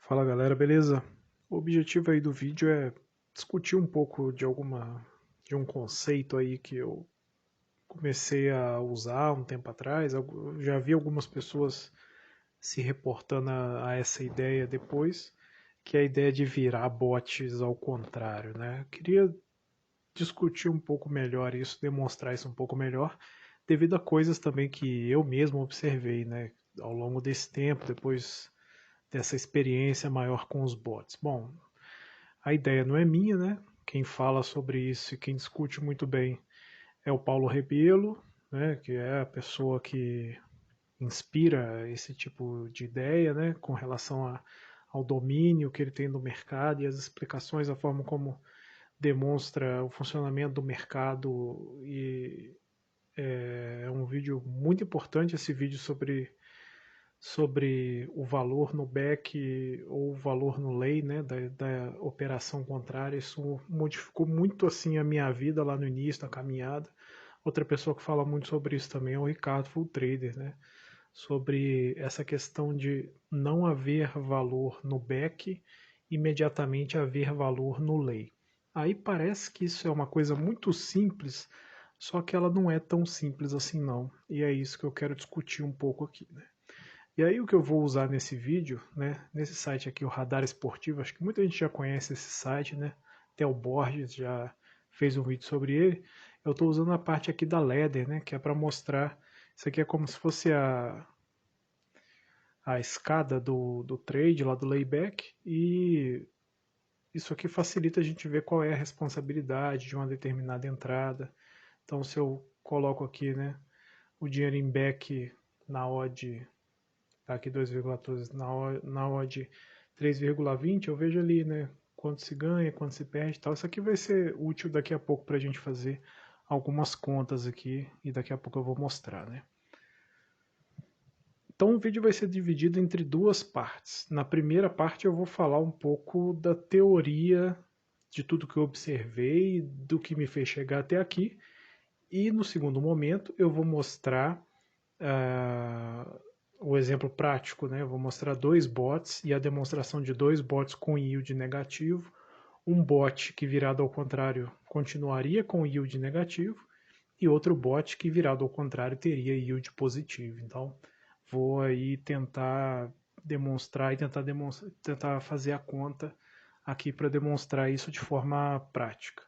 Fala galera, beleza? O objetivo aí do vídeo é discutir um pouco de um conceito aí que eu comecei a usar um tempo atrás. Eu já vi algumas pessoas se reportando a essa ideia depois, que é a ideia de virar bots ao contrário, né? Eu queria discutir um pouco melhor isso, demonstrar isso um pouco melhor, devido a coisas também que eu mesmo observei, né, ao longo desse tempo, depois dessa experiência maior com os bots. Bom, a ideia não é minha, né? Quem fala sobre isso e quem discute muito bem é o Paulo Rebelo, né, que é a pessoa que inspira esse tipo de ideia, né, com relação ao domínio que ele tem do mercado e as explicações, a forma como demonstra o funcionamento do mercado. E é um vídeo muito importante, esse vídeo sobre o valor no back ou o valor no lay, né, da operação contrária. Isso modificou muito assim a minha vida lá no início da caminhada. Outra pessoa que fala muito sobre isso também é o Ricardo Full Trader, né, sobre essa questão de não haver valor no back, imediatamente haver valor no lay. Aí parece que isso é uma coisa muito simples, só que ela não é tão simples assim não. E é isso que eu quero discutir um pouco aqui, né? E aí o que eu vou usar nesse vídeo, né, nesse site aqui, o Radar Esportivo, acho que muita gente já conhece esse site, né, até o Borges já fez um vídeo sobre ele. Eu estou usando a parte aqui da ladder, né, que é para mostrar, isso aqui é como se fosse a escada do trade, lá do layback, e isso aqui facilita a gente ver qual é a responsabilidade de uma determinada entrada. Então se eu coloco aqui, né, o dinheiro em back na odd, tá aqui 2,14, na odd 3,20, eu vejo ali, né, quanto se ganha, quanto se perde e tal. Isso aqui vai ser útil daqui a pouco para a gente fazer algumas contas aqui e daqui a pouco eu vou mostrar, né. Então o vídeo vai ser dividido entre duas partes. Na primeira parte eu vou falar um pouco da teoria de tudo que eu observei, do que me fez chegar até aqui, e no segundo momento eu vou mostrar o exemplo prático, né? Eu vou mostrar dois bots e a demonstração de dois bots com yield negativo. Um bot que virado ao contrário continuaria com yield negativo e outro bot que virado ao contrário teria yield positivo. Então vou aí tentar demonstrar e tentar fazer a conta aqui para demonstrar isso de forma prática.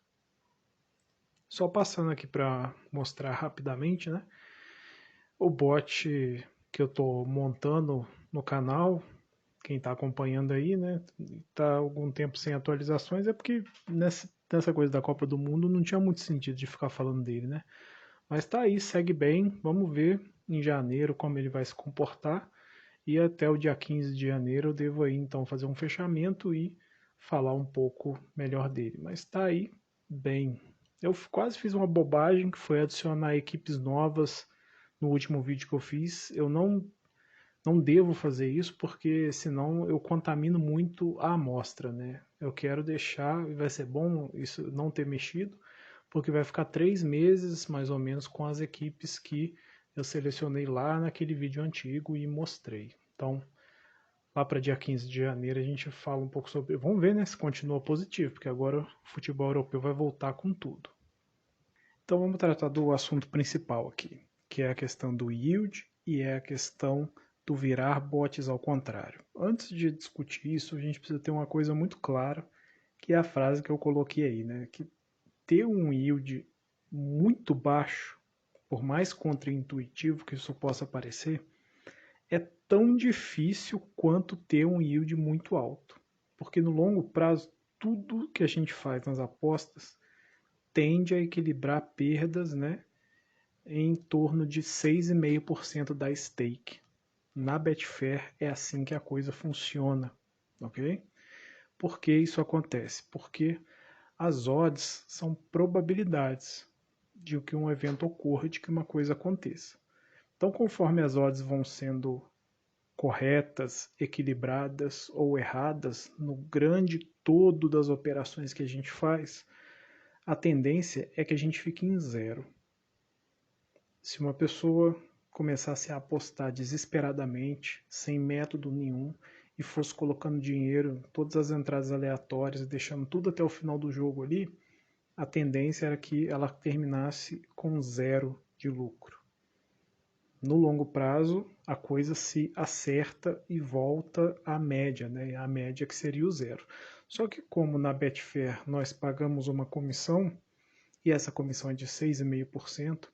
Só passando aqui para mostrar rapidamente, né? O bot que eu estou montando no canal, quem está acompanhando aí, né, está algum tempo sem atualizações, é porque nessa coisa da Copa do Mundo não tinha muito sentido de ficar falando dele, né? Mas tá aí, segue bem, vamos ver em janeiro como ele vai se comportar, e até o dia 15 de janeiro eu devo aí então fazer um fechamento e falar um pouco melhor dele. Mas tá aí bem. Eu quase fiz uma bobagem que foi adicionar equipes novas no último vídeo que eu fiz. Eu não devo fazer isso porque senão eu contamino muito a amostra, né? Eu quero deixar, e vai ser bom isso não ter mexido, porque vai ficar 3 meses mais ou menos com as equipes que eu selecionei lá naquele vídeo antigo e mostrei. Então, lá para dia 15 de janeiro a gente fala um pouco sobre. Vamos ver, né, se continua positivo, porque agora o futebol europeu vai voltar com tudo. Então vamos tratar do assunto principal aqui, que é a questão do yield e é a questão do virar bots ao contrário. Antes de discutir isso, a gente precisa ter uma coisa muito clara, que é a frase que eu coloquei aí, né? Que ter um yield muito baixo, por mais contraintuitivo que isso possa parecer, é tão difícil quanto ter um yield muito alto. Porque no longo prazo, tudo que a gente faz nas apostas tende a equilibrar perdas, né, em torno de 6,5% da stake. Na Betfair é assim que a coisa funciona, ok? Por que isso acontece? Porque as odds são probabilidades de que um evento ocorra, de que uma coisa aconteça. Então, conforme as odds vão sendo corretas, equilibradas ou erradas no grande todo das operações que a gente faz, a tendência é que a gente fique em zero. Se uma pessoa começasse a apostar desesperadamente, sem método nenhum, e fosse colocando dinheiro, todas as entradas aleatórias, deixando tudo até o final do jogo ali, a tendência era que ela terminasse com 0 de lucro. No longo prazo, a coisa se acerta e volta à média, né? A média que seria o 0. Só que como na Betfair nós pagamos uma comissão, e essa comissão é de 6,5%,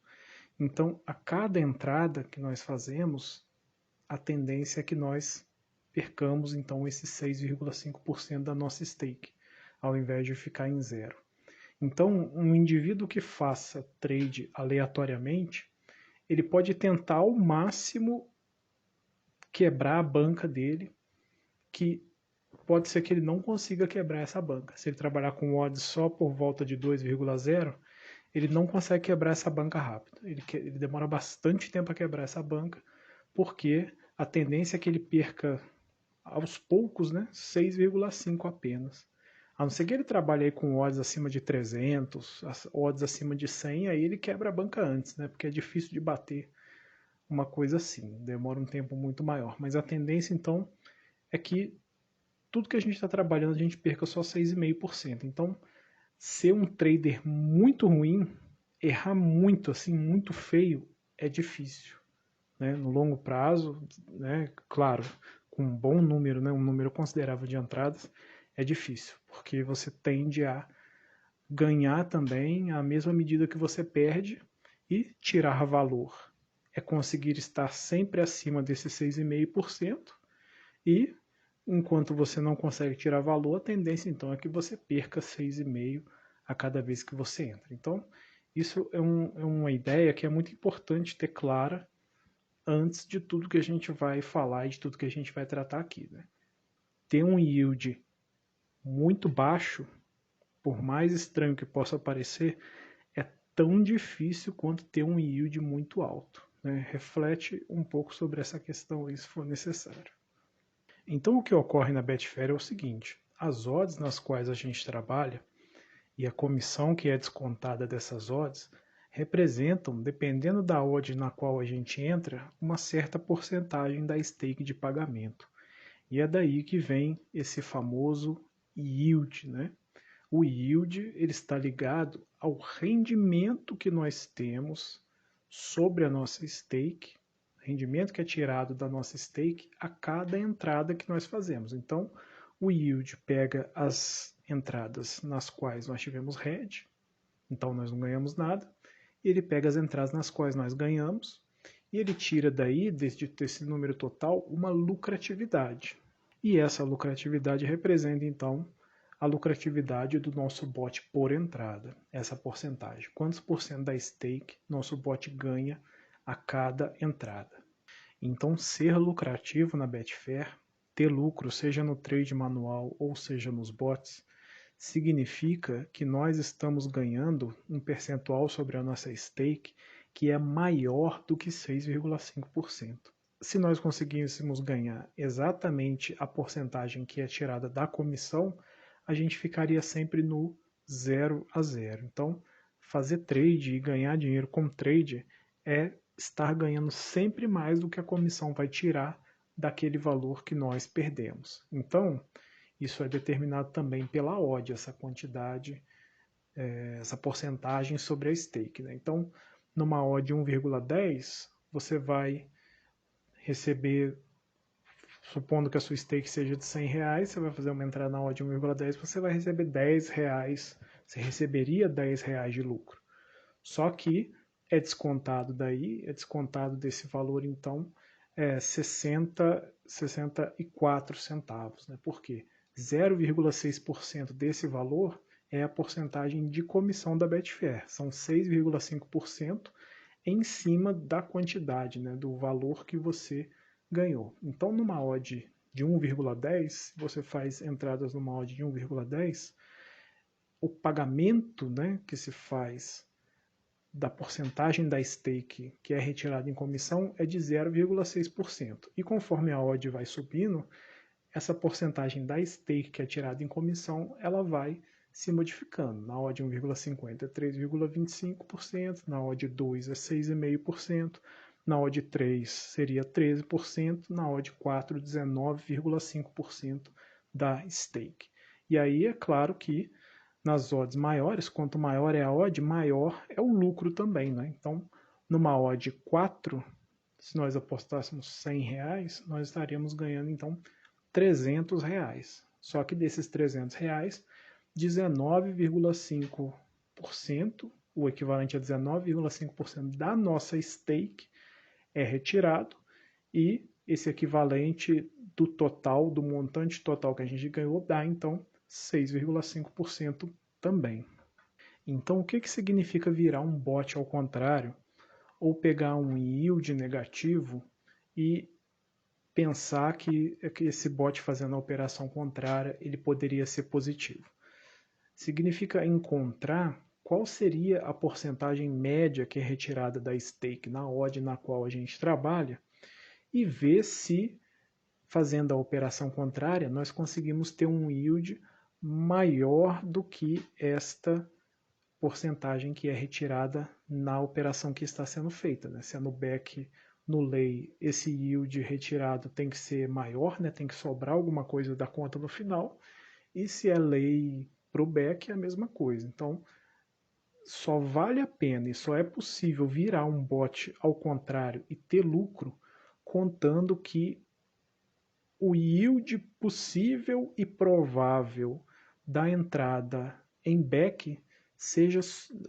então a cada entrada que nós fazemos, a tendência é que nós percamos então esse 6,5% da nossa stake, ao invés de ficar em 0. Então, um indivíduo que faça trade aleatoriamente, ele pode tentar ao máximo quebrar a banca dele, que pode ser que ele não consiga quebrar essa banca. Se ele trabalhar com odds só por volta de 2,0, ele não consegue quebrar essa banca rápido. Ele demora bastante tempo a quebrar essa banca, porque a tendência é que ele perca aos poucos, né, 6,5 apenas. A não ser que ele trabalhe aí com odds acima de 300, odds acima de 100, aí ele quebra a banca antes, né, porque é difícil de bater uma coisa assim, demora um tempo muito maior. Mas a tendência, então, é que tudo que a gente está trabalhando a gente perca só 6,5%. Então, ser um trader muito ruim, errar muito, assim, muito feio, é difícil. Né? No longo prazo, né? Claro, com um bom número, né? Um número considerável de entradas, é difícil, porque você tende a ganhar também à mesma medida que você perde e tirar valor. É conseguir estar sempre acima desses 6,5% e enquanto você não consegue tirar valor, a tendência então é que você perca 6,5% a cada vez que você entra. Então, isso é uma ideia que é muito importante ter clara antes de tudo que a gente vai falar e de tudo que a gente vai tratar aqui. Né? Ter um yield muito baixo, por mais estranho que possa parecer, é tão difícil quanto ter um yield muito alto. Né? Reflete um pouco sobre essa questão aí, se for necessário. Então, o que ocorre na Betfair é o seguinte: as odds nas quais a gente trabalha e a comissão que é descontada dessas odds representam, dependendo da odd na qual a gente entra, uma certa porcentagem da stake de pagamento. E é daí que vem esse famoso yield, né? O yield ele está ligado ao rendimento que nós temos sobre a nossa stake, rendimento que é tirado da nossa stake a cada entrada que nós fazemos. Então, o yield pega as entradas nas quais nós tivemos hedge, então nós não ganhamos nada, e ele pega as entradas nas quais nós ganhamos, e ele tira daí, desse número total, uma lucratividade. E essa lucratividade representa, então, a lucratividade do nosso bot por entrada, essa porcentagem. Quantos por cento da stake nosso bot ganha a cada entrada? Então, ser lucrativo na Betfair, ter lucro, seja no trade manual ou seja nos bots, significa que nós estamos ganhando um percentual sobre a nossa stake que é maior do que 6,5%. Se nós conseguíssemos ganhar exatamente a porcentagem que é tirada da comissão, a gente ficaria sempre no 0 a 0. Então, fazer trade e ganhar dinheiro com trade é estar ganhando sempre mais do que a comissão vai tirar daquele valor que nós perdemos. Então, isso é determinado também pela odd, essa quantidade, essa porcentagem sobre a stake. Né? Então, numa odd 1,10, você vai receber, supondo que a sua stake seja de 100 reais, você vai fazer uma entrada na odd 1,10, você vai receber 10 reais, você receberia 10 reais de lucro. Só que é descontado daí, é descontado desse valor, então, 64 centavos. Né? Por quê? 0,6% desse valor é a porcentagem de comissão da Betfair. São 6,5% em cima da quantidade, né, do valor que você ganhou. Então, numa odd de 1,10, se você faz entradas numa odd de 1,10, o pagamento, né, que se faz da porcentagem da stake que é retirada em comissão é de 0,6%. E conforme a odd vai subindo, essa porcentagem da stake que é tirada em comissão, ela vai se modificando. Na odd 1,50 é 3,25%, na odd 2 é 6,5%, na odd 3 seria 13%, na odd 4, 19,5% da stake. E aí é claro que nas odds maiores, quanto maior é a odd, maior é o lucro também, né? Então, numa odd 4, se nós apostássemos R$100, nós estaríamos ganhando então R$300. Só que desses R$300, 19,5%, o equivalente a 19,5% da nossa stake é retirado e esse equivalente do total, do montante total que a gente ganhou, dá então 6,5% também. Então, o que significa virar um bot ao contrário ou pegar um yield negativo e pensar que esse bot fazendo a operação contrária ele poderia ser positivo? Significa encontrar qual seria a porcentagem média que é retirada da stake na odd na qual a gente trabalha e ver se, fazendo a operação contrária, nós conseguimos ter um yield maior do que esta porcentagem que é retirada na operação que está sendo feita. Né? Se é no back, no lay, esse yield retirado tem que ser maior, né? Tem que sobrar alguma coisa da conta no final, e se é lay para o back é a mesma coisa. Então, só vale a pena e só é possível virar um bot ao contrário e ter lucro contando que o yield possível e provável da entrada em back, seja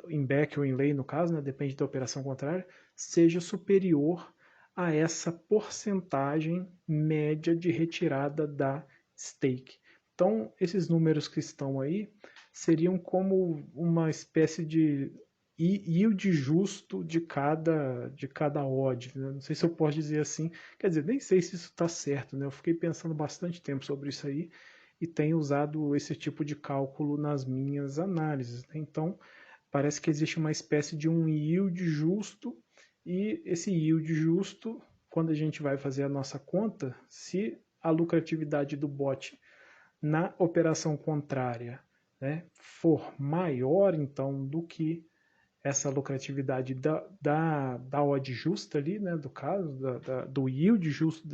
em back ou em lay no caso, né, depende da operação contrária, seja superior a essa porcentagem média de retirada da stake. Então, esses números que estão aí seriam como uma espécie de yield justo de cada odd. Né? Não sei se eu posso dizer assim. Quer dizer, nem sei se isso está certo. Né? Eu fiquei pensando bastante tempo sobre isso aí e tenho usado esse tipo de cálculo nas minhas análises. Né? Então, parece que existe uma espécie de um yield justo e esse yield justo, quando a gente vai fazer a nossa conta, se a lucratividade do bot na operação contrária, né, for maior então do que essa lucratividade da odd justa ali, né, do caso, do yield justo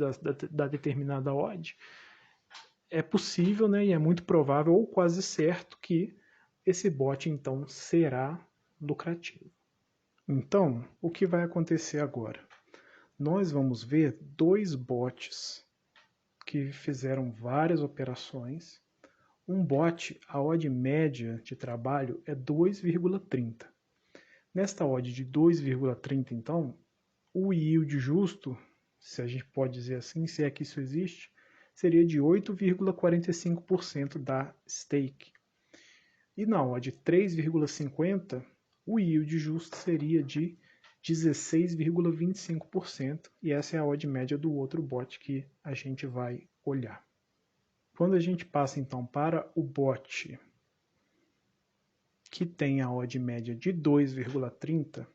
da determinada odd, é possível, né, e é muito provável ou quase certo que esse bot então será lucrativo. Então, o que vai acontecer agora? Nós vamos ver dois bots que fizeram várias operações. Um bot, a odd média de trabalho é 2,30. Nesta odd de 2,30, então, o yield justo, se a gente pode dizer assim, se é que isso existe, seria de 8,45% da stake. E na odd 3,50, o yield justo seria de 16,25%, e essa é a odd média do outro bot que a gente vai olhar. Quando a gente passa então para o bot que tem a odd média de 2,30,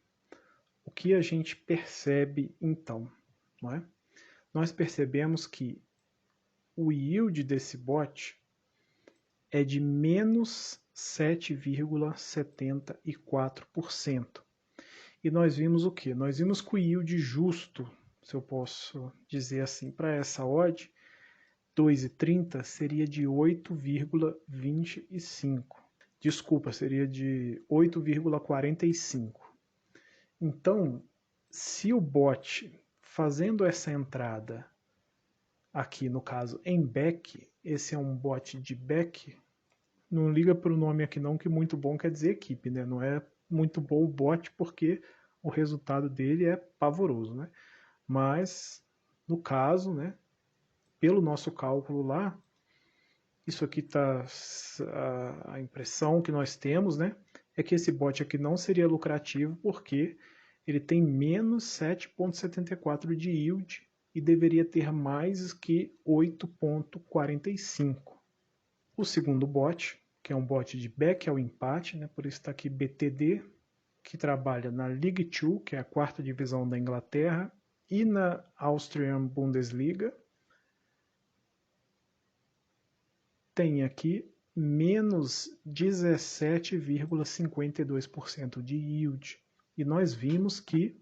o que a gente percebe então? Não é? Nós percebemos que o yield desse bot é de menos 7,74%. E nós vimos o que? Nós vimos que o yield justo, se eu posso dizer assim, para essa odd, 2,30 seria de 8,25. Desculpa, seria de 8,45. Então, se o bot fazendo essa entrada aqui no caso em back, esse é um bot de back, não liga para o nome aqui não, que muito bom quer dizer equipe, né? Não é muito bom o bot porque o resultado dele é pavoroso, né? Mas no caso, né, pelo nosso cálculo lá, isso aqui está a impressão que nós temos, né, é que esse bot aqui não seria lucrativo porque ele tem menos 7,74 de yield e deveria ter mais que 8,45. O segundo bot, que é um bot de back ao empate, né, por isso está aqui BTD, que trabalha na League 2, que é a quarta divisão da Inglaterra, e na Austrian Bundesliga, tem aqui menos 17,52% de yield. E nós vimos que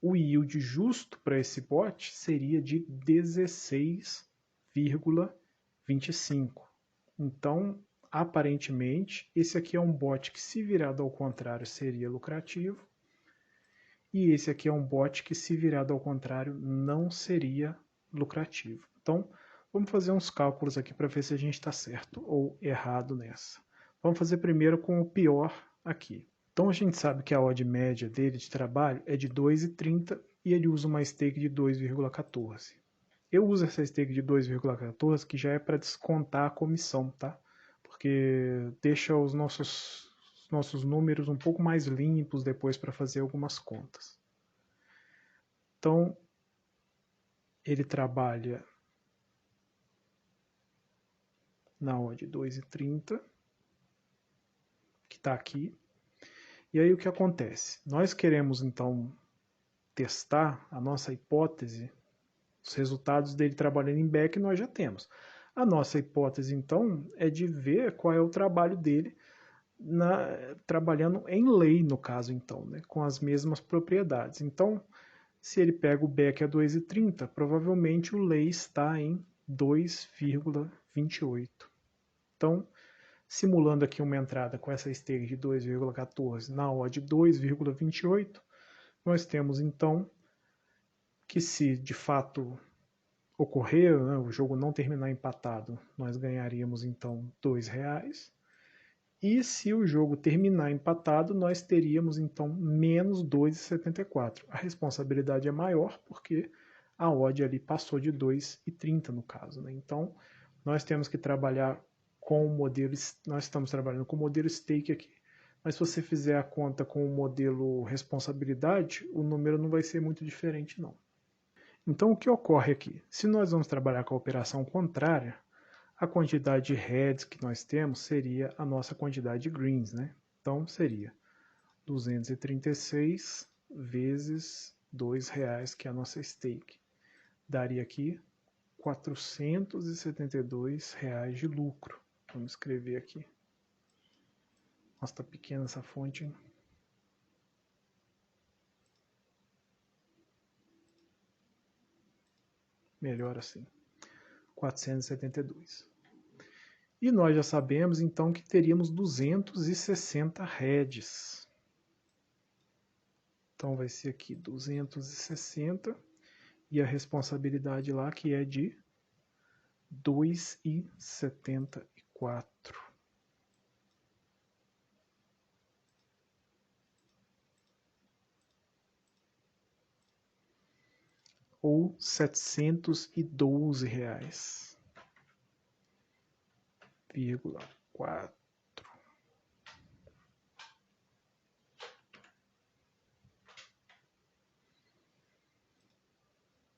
o yield justo para esse bot seria de 16,25. Então, aparentemente, esse aqui é um bot que, se virado ao contrário, seria lucrativo, e esse aqui é um bot que, se virado ao contrário, não seria lucrativo. Então, vamos fazer uns cálculos aqui para ver se a gente está certo ou errado nessa. Vamos fazer primeiro com o pior aqui. Então a gente sabe que a odd média dele de trabalho é de 2,30 e ele usa uma stake de 2,14. Eu uso essa stake de 2,14 que já é para descontar a comissão, tá? Porque deixa os nossos números um pouco mais limpos depois para fazer algumas contas. Então, ele trabalha na odd 2,30, que está aqui. E aí o que acontece? Nós queremos então testar a nossa hipótese, os resultados dele trabalhando em back nós já temos. A nossa hipótese então é de ver qual é o trabalho dele trabalhando em lei, no caso então, né, com as mesmas propriedades. Então, se ele pega o back a 2,30, provavelmente o lei está em 2,28. Então, simulando aqui uma entrada com essa stake de 2,14 na odd 2,28, nós temos então que, se de fato ocorrer, né, o jogo não terminar empatado, nós ganharíamos então R$2. E se o jogo terminar empatado, nós teríamos então menos 2,74. A responsabilidade é maior porque a odd ali passou de 2,30 no caso, né? Então, nós temos que trabalhar com o modelo, nós estamos trabalhando com o modelo stake aqui. Mas se você fizer a conta com o modelo responsabilidade, o número não vai ser muito diferente não. Então, o que ocorre aqui? Se nós vamos trabalhar com a operação contrária, a quantidade de heads que nós temos seria a nossa quantidade de greens, né? Então, seria 236 vezes R$2, que é a nossa stake. Daria aqui R$472 de lucro. Vamos escrever aqui. Nossa, tá pequena essa fonte, hein? Melhor assim. 472. E nós já sabemos então que teríamos 260 heads. Então vai ser aqui 260 e a responsabilidade lá que é de 2,74. Ou R$712,4.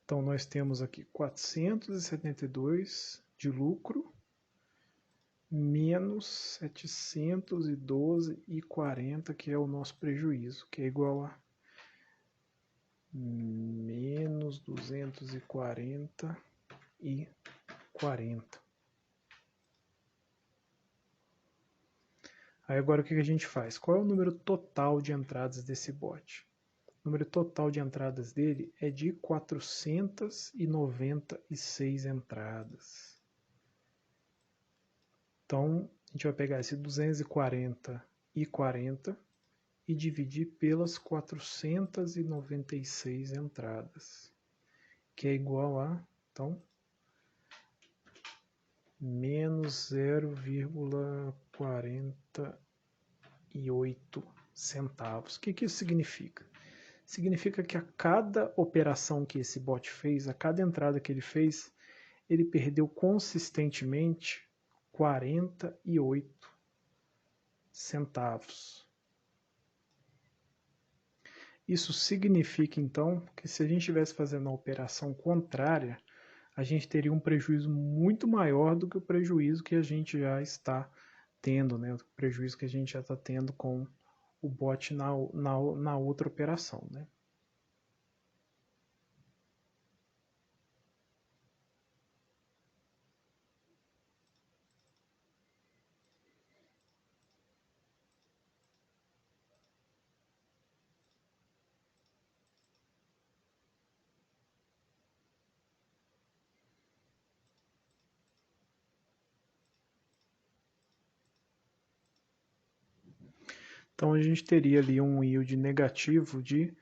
Então nós temos aqui 472 de lucro menos 712,40, que é o nosso prejuízo, que é igual a menos 240,40. Aí agora o que a gente faz? Qual é o número total de entradas desse bot? O número total de entradas dele é de 496 entradas. Então, a gente vai pegar esse 240,40 e dividir pelas 496 entradas, que é igual a, então, menos 0,48 centavos. O que isso significa? Significa que a cada operação que esse bot fez, a cada entrada que ele fez, ele perdeu consistentemente 48 centavos. Isso significa então que, se a gente estivesse fazendo a operação contrária, a gente teria um prejuízo muito maior do que o prejuízo que a gente já está tendo, né? O prejuízo que a gente já está tendo com o bot na outra operação, né? Então a gente teria ali um yield negativo de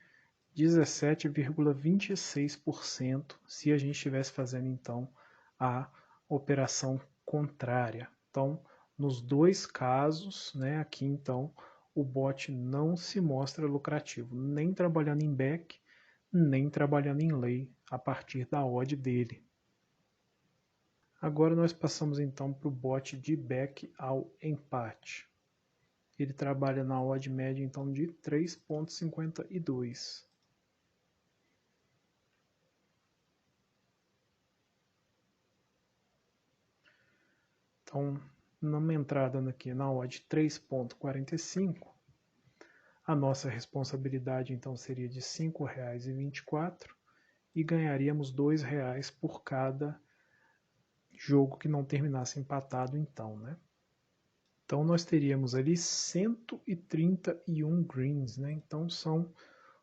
17,26% se a gente estivesse fazendo então a operação contrária. Então, nos dois casos, né, aqui então, o bot não se mostra lucrativo, nem trabalhando em back, nem trabalhando em lay a partir da odd dele. Agora nós passamos então para o bot de back ao empate. Ele trabalha na odd média então de 3,52. Então, numa entrada aqui na odd 3,45, a nossa responsabilidade então seria de R$ 5,24 e ganharíamos R$ 2 por cada jogo que não terminasse empatado então, né? Então nós teríamos ali 131 greens, né? Então são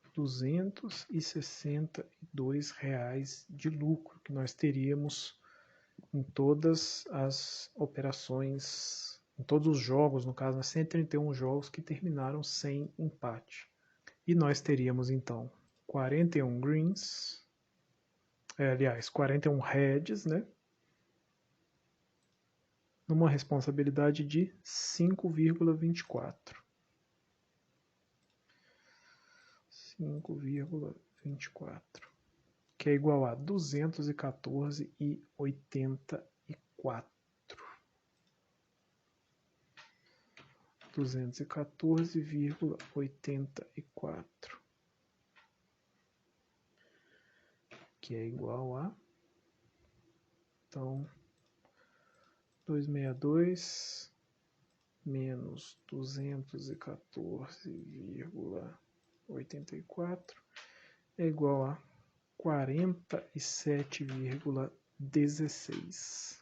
R$ 262 de lucro que nós teríamos em todas as operações, em todos os jogos, no caso, 131 jogos que terminaram sem empate. E nós teríamos então 41 greens, aliás, 41 reds, né? Numa responsabilidade de 5,24. 5,24, que é igual a 214,84. 214,84, que é igual a, então, 262 menos 214,84 é igual a 47,16.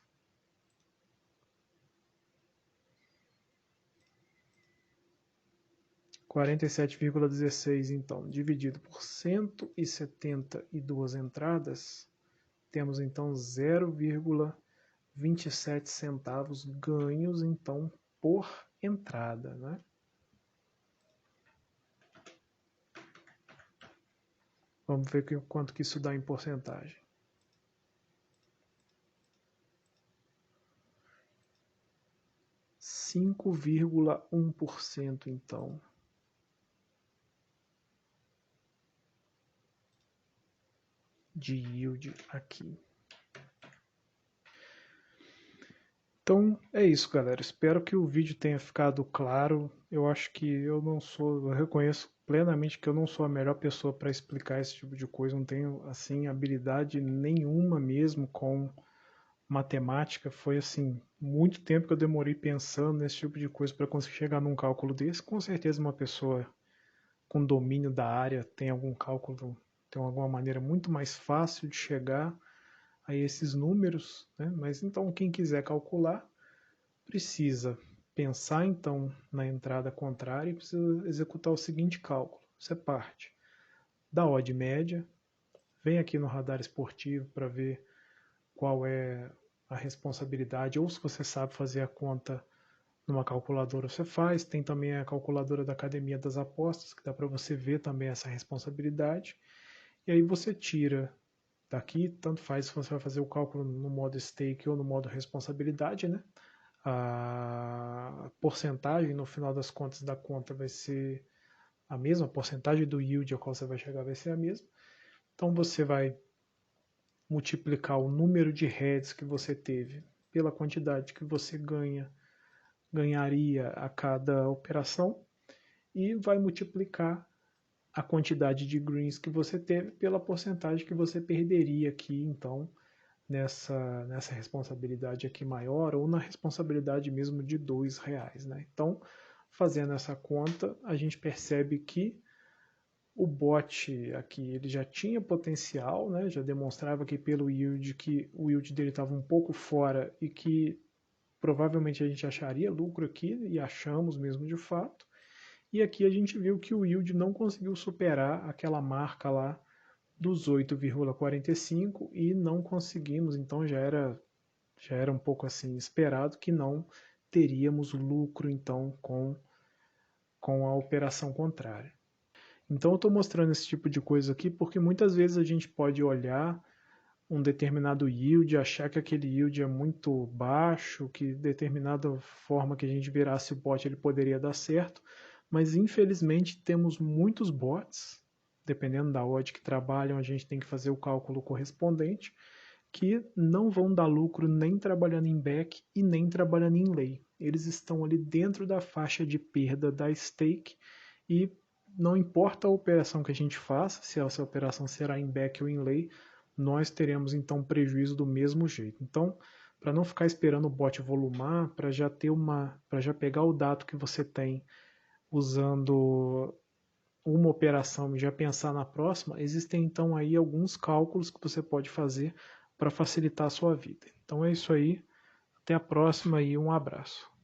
47,16 então, dividido por 172 entradas, temos então 0,27 centavos ganhos então por entrada, né? Vamos ver quanto que isso dá em porcentagem. 5,1% então. De yield aqui. Então é isso, galera. Espero que o vídeo tenha ficado claro. Eu acho que eu reconheço plenamente que eu não sou a melhor pessoa para explicar esse tipo de coisa. Não tenho assim habilidade nenhuma mesmo com matemática. Foi assim muito tempo que eu demorei pensando nesse tipo de coisa para conseguir chegar num cálculo desse. Com certeza uma pessoa com domínio da área tem algum cálculo, tem alguma maneira muito mais fácil de chegar a esses números, né? Mas então quem quiser calcular precisa pensar então na entrada contrária e precisa executar o seguinte cálculo. Você parte da odd média, vem aqui no radar esportivo para ver qual é a responsabilidade, ou se você sabe fazer a conta numa calculadora você faz, tem também a calculadora da Academia das Apostas, que dá para você ver também essa responsabilidade, e aí você tira daqui, tanto faz se você vai fazer o cálculo no modo stake ou no modo responsabilidade, né? A porcentagem no final das contas da conta vai ser a mesma, a porcentagem do yield ao qual você vai chegar vai ser a mesma. Então você vai multiplicar o número de heads que você teve pela quantidade que você ganharia a cada operação e vai multiplicar a quantidade de greens que você teve pela porcentagem que você perderia aqui, então, nessa responsabilidade aqui maior ou na responsabilidade mesmo de R$2, né? Então, fazendo essa conta, a gente percebe que o bot aqui ele já tinha potencial, né? Já demonstrava que pelo yield que o yield dele estava um pouco fora e que provavelmente a gente acharia lucro aqui e achamos mesmo de fato. E aqui a gente viu que o yield não conseguiu superar aquela marca lá dos 8,45 e não conseguimos, então já era um pouco assim esperado que não teríamos lucro então com com a operação contrária. Então eu estou mostrando esse tipo de coisa aqui porque muitas vezes a gente pode olhar um determinado yield, achar que aquele yield é muito baixo, que determinada forma que a gente virasse o bot ele poderia dar certo, mas infelizmente temos muitos bots, dependendo da odd que trabalham, a gente tem que fazer o cálculo correspondente, que não vão dar lucro nem trabalhando em back e nem trabalhando em lay. Eles estão ali dentro da faixa de perda da stake e não importa a operação que a gente faça, se essa operação será em back ou em lay, nós teremos então prejuízo do mesmo jeito. Então, para não ficar esperando o bot volumar, para já pegar o dado que você tem usando uma operação e já pensar na próxima, existem então aí alguns cálculos que você pode fazer para facilitar a sua vida. Então é isso aí, até a próxima e um abraço.